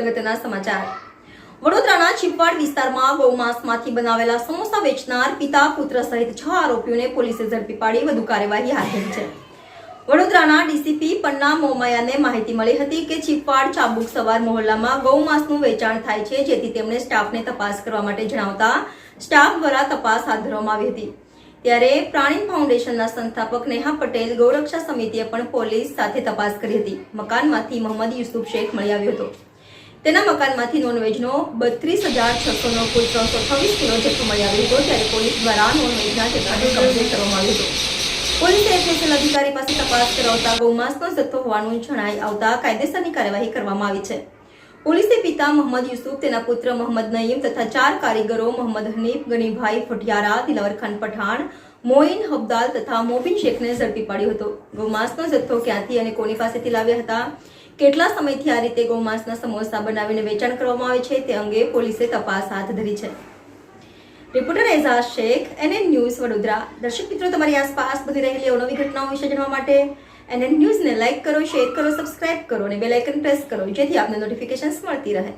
અગત્યના સમાચાર। વડોદરાના ચીપવાડ વિસ્તારમાં ગૌમાંસમાંથી બનાવેલા સમોસા વેચનાર પિતા પુત્ર સહિત 6 આરોપીઓને પોલીસે ઝડપી પાડી વધુ કાર્યવાહી હાથ ધરી છે। વડોદરાના ડીસીપી પન્ના મોમાયાને માહિતી મળી હતી કે ચીપવાડ ચાબુક સવાર મોહલ્લામાં ગૌમાંસનું વેચાણ થાય છે, જેથી તેમણે સ્ટાફને તપાસ કરવા માટે જણાવતા સ્ટાફ દ્વારા તપાસ હાથ ધરવામાં આવી હતી। ત્યારે પ્રાણી ફાઉન્ડેશનના સંસ્થાપક નેહા પટેલ ગૌરક્ષા સમિતિએ પણ પોલીસ સાથે તપાસ કરી હતી। મકાનમાંથી મોહમ્મદ યુસુફ શેખ મળી આવ્યો હતો। તેના મકાનમાંથી નોનવેજનો 32,600નો કુલ 326 કિલો જથ્થો મળી આવ્યો હતો। ત્યારે પોલીસ દ્વારા નોનવેજના જથ્થાને કબજે કરવામાં આવ્યો હતો। પોલીસે એફએસએલ અધિકારી પાસે તપાસ કરાવતા ગૌમાંસનો જથ્થો હોવાનું જણાઈ આવતા કાયદેસરની કાર્યવાહી કરવામાં આવી છે। પોલીસે પિતા મોહમ્મદ યુસુફ, તેના પુત્ર મોહમ્મદ નઈમ તથા 4 કારીગરો મોહમ્મદ હનીફ, ગનીભાઈ ફટિયારા, દિલાવર ખાન પઠાણ, મોઇન હબદાલ તથા મોબિન શેખને ઝડપી પાડ્યો હતો। ગૌમાંસનો જથ્થો ક્યાંથી અને કોની પાસેથી લાવ્યા હતા, કેટલા સમયથી આ રીતે ગૌમાંસના સમોસા બનાવીને વેચાણ કરવામાં આવે છે તે અંગે પોલીસે તપાસ હાથ ધરી છે। Reporter Ejaz Shaikh, NN news, Vadodara. દર્શક મિત્રો, તમારી આસપાસ બની રહેલી અવનવી ઘટનાઓ વિશે જાણવા માટે NN ન્યૂઝને લાઇક કરો, શેર કરો, સબસ્ક્રાઇબ કરો અને બેલ આઇકન પ્રેસ કરો, જેથી આપને નોટિફિકેશન્સ મળતી રહે।